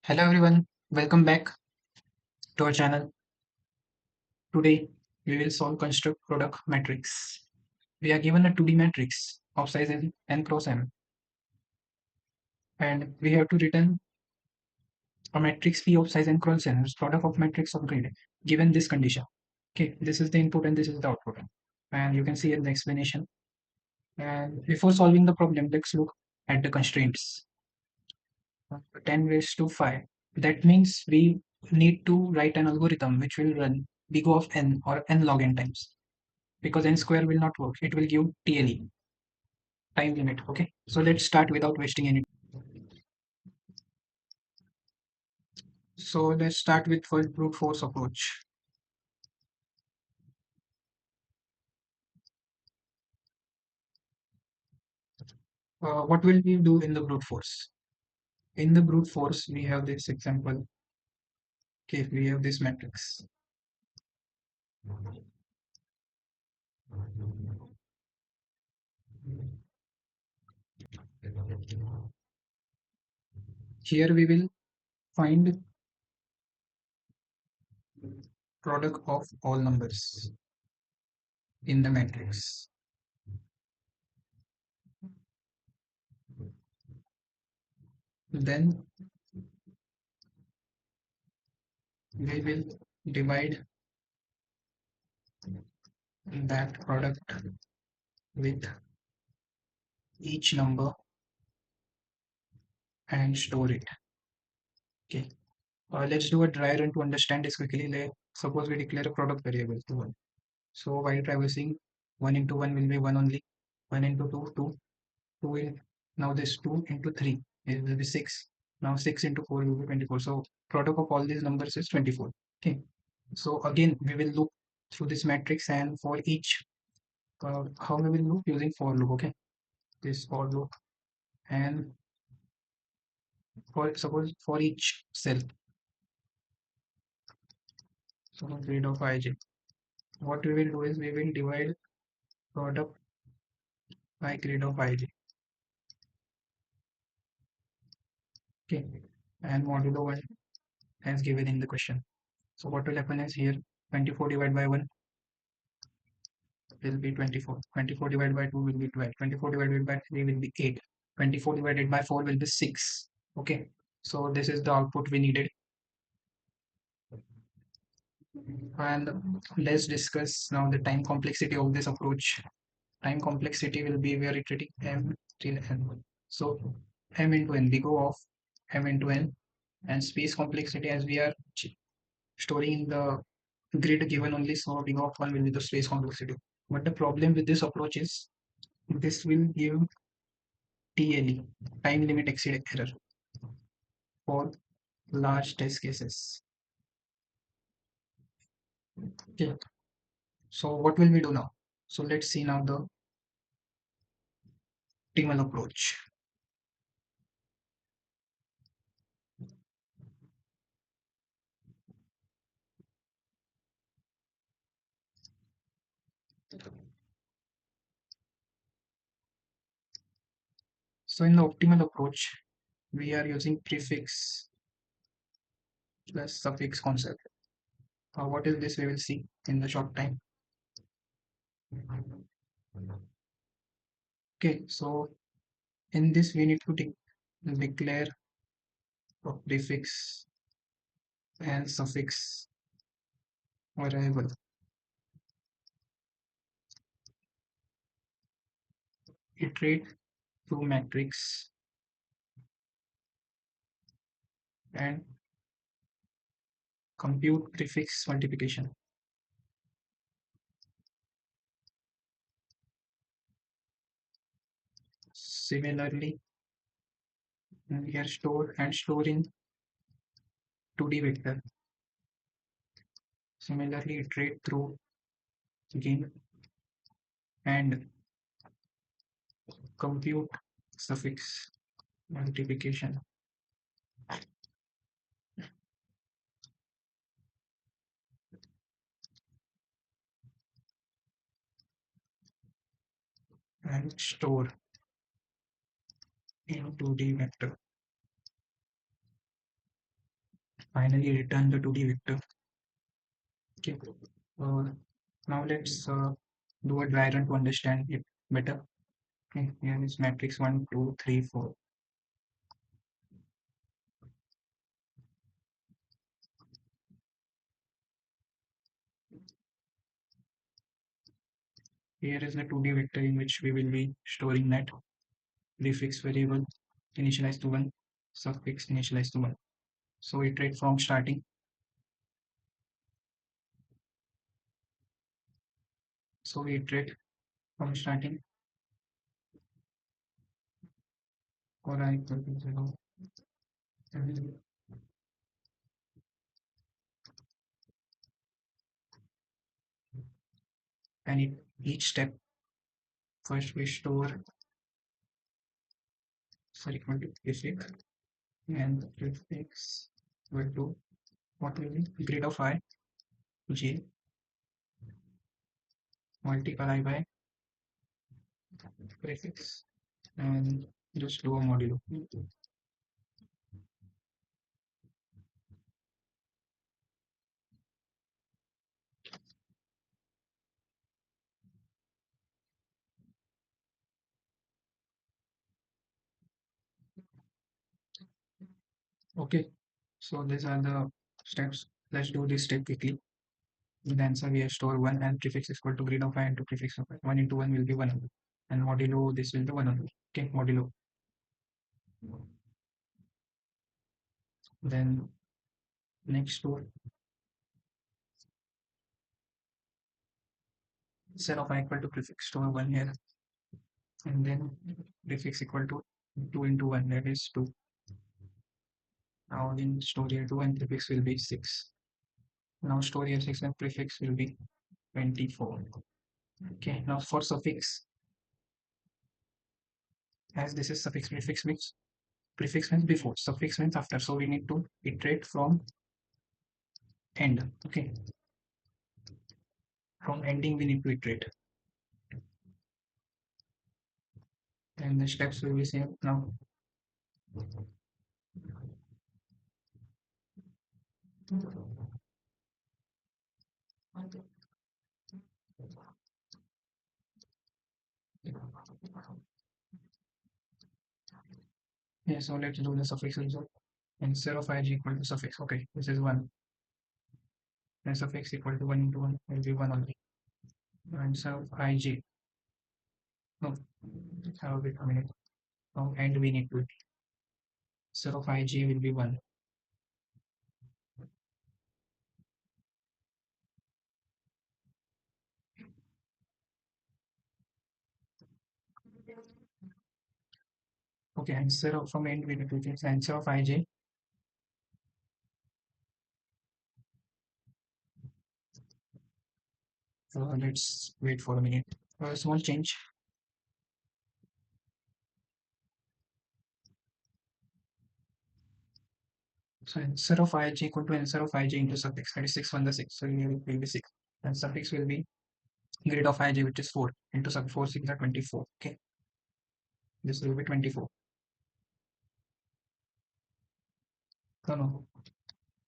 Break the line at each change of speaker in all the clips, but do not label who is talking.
Hello everyone, welcome back to our channel. Today we will solve construct product matrix. We are given a 2D matrix of size n cross m, and we have to return a matrix P of size n cross n as product of matrix of grid given this condition. Okay, this is the input and this is the output, and you can see in the explanation. And before solving the problem, let's look at the constraints. 10 raised to 5. That means we need to write an algorithm which will run big O of n or n log n times, because n square will not work. It will give TLE, time limit. Okay, so let's start without wasting any. So let's start with first brute force approach. What will we do in the brute force? In the brute force, we have this example. Okay, we have this matrix. Here we will find product of all numbers in the matrix. Then we will divide that product with each number and store it. Okay. Let's do a dry run to understand this quickly. Suppose we declare a product variable to 1. So while traversing, 1 into 1 will be 1 only. 1 into 2, 2. 2 will, now this 2 into 3, it will be 6. Now 6 into 4 will be 24. So product of all these numbers is 24. Okay. So again, we will loop through this matrix, and for each, how we will loop using for loop. Okay. This for loop, and for suppose for each cell, so grid of ij, what we will do is we will divide product by grid of ij. Okay, and modulo 1 as given in the question. So what will happen is here 24 divided by 1 will be 24. 24 divided by 2 will be 12. 24 divided by 3 will be 8. 24 divided by 4 will be 6. Okay, so this is the output we needed. And let's discuss now the time complexity of this approach. Time complexity will be we are iterating m till n. So m into n, we go of m into n, and space complexity, as we are storing in the grid given only, so big of 1 will be the space complexity. But the problem with this approach is this will give TLE, time limit exceed error, for large test cases. Okay, so what will we do now? So let's see now the optimal approach. So in the optimal approach, we are using prefix plus suffix concept. What is this? We will see in the short time. Okay, so in this we need to declare a prefix and suffix variable. Iterate through matrix and compute prefix multiplication. Similarly, we are store in 2D vector. Similarly, iterate through again and compute suffix multiplication. And store in 2D vector. Finally return the 2D vector. Okay. Uh, Now let's do a dry run to understand it better. Okay. Here is matrix 1, 2, 3, 4. Here is the 2D vector in which we will be storing that prefix variable initialized to 1, suffix initialized to 1. So iterate from starting. So we iterate from starting for I equal to 0. And each step, first we store sorry equal to prefix, and the prefix equal to what will be grid of I j multiply by prefix, and just do a modulo. Okay, so these are the steps. Let's do this step quickly. In the answer we have store 1 and prefix is equal to grid of I into prefix of I. 1 into 1 will be 1 only. And modulo this will be 1 only. Okay, modulo. Then next store set of I equal to prefix store 1 here. And then prefix equal to 2 into 1, that is 2. Now in store here 2 and prefix will be 6. Now store here 6 and prefix will be 24. Okay, now for suffix, as this is suffix, prefix means before, suffix means after. So we need to iterate from end. Okay, from ending we need to iterate. And the steps will be same now. Yeah, so let's do the suffix also. Instead of ig equal to suffix, okay, this is 1. And suffix equal to 1 into 1 will be 1 only. And so ig, no, wait a minute. Now end we need to, instead of ig will be 1. Okay, instead of from end we need to change the answer of ij. So let's wait for a minute. A small change. So instead of ij equal to answer of ij into suffix, that is 6 1 the 6. So here it will be 6. And suffix will be grid of ij, which is 4 into sub 4 6 are 24. Okay, this will be 24. No, no,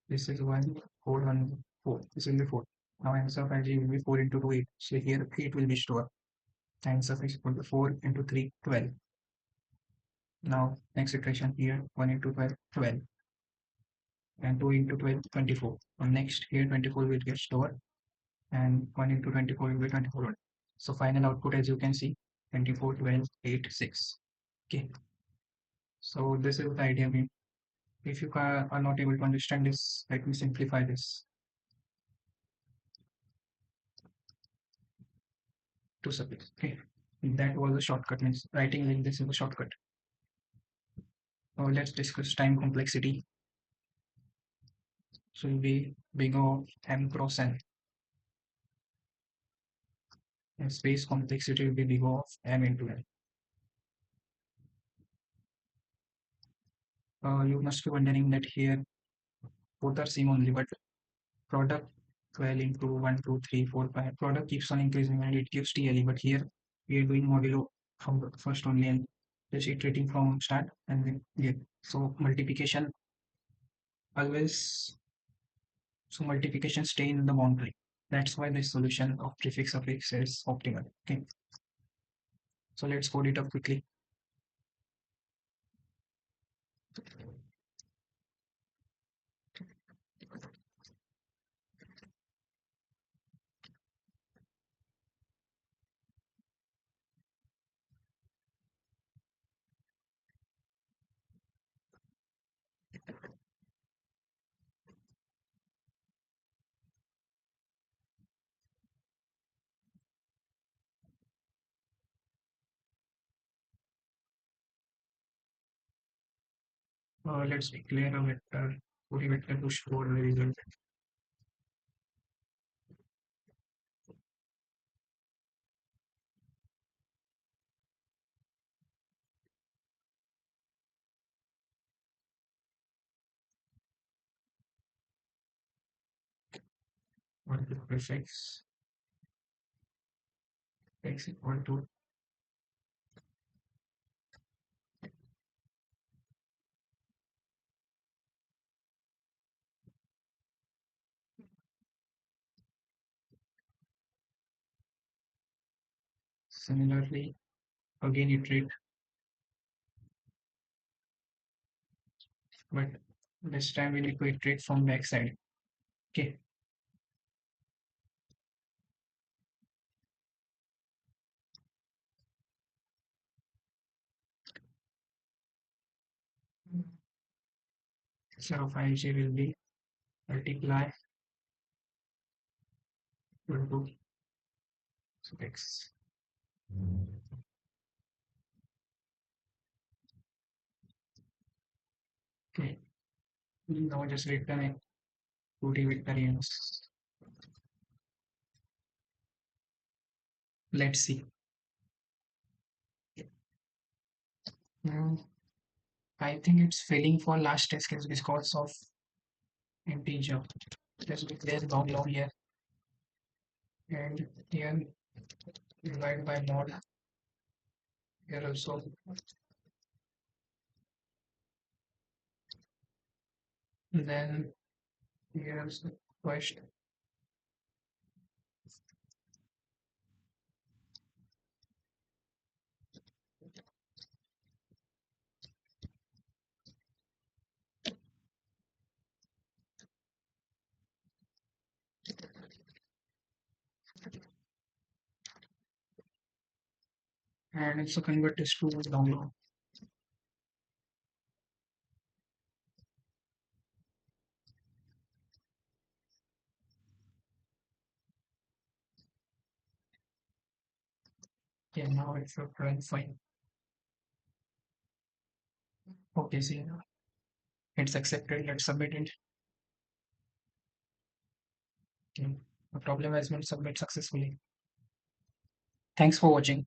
this is 1 4 1 4. This will be 4. Now answer of ij will be 4 into 2 8. So here 8 will be stored. And suffix equal to 4 into 3 12. Now next iteration here 1 into 12 12. And 2 into 12 24. And next here 24 will get stored, and 1 into 24 will be 24. So final output, as you can see, 24 12 8 6. Okay, so this is the idea. If you are not able to understand this, let me simplify this to suffix. Okay, that was a shortcut, means writing like this is a shortcut. Now let's discuss time complexity. So will be big O m cross n, and space complexity will be big O of m into n. You must be wondering that here both are same only, but product 12 into 1 2 3 4 5, product keeps on increasing and it gives TLE, but here we are doing modulo from the first only and just iterating from start and then get. So multiplication always so multiplication stay in the boundary. That's why the solution of prefix suffix is optimal. Okay, so let's code it up quickly. Let's declare a vector, body vector to show the result. What the prefix x equal to similarly again iterate, but this time we need to iterate from backside. Okay, so 5g will be multiply into x. Okay, now just return a 2D vectorials. Let's see. Hmm, I think it's failing for last test case because of integer. Let's declare long long here and here divide by mod here also. Then here's the question. And it's a convert this to long long. Yeah, now it should run fine. Okay, see, it's accepted. Let's submit it. Okay. The problem has been submitted successfully. Thanks for watching.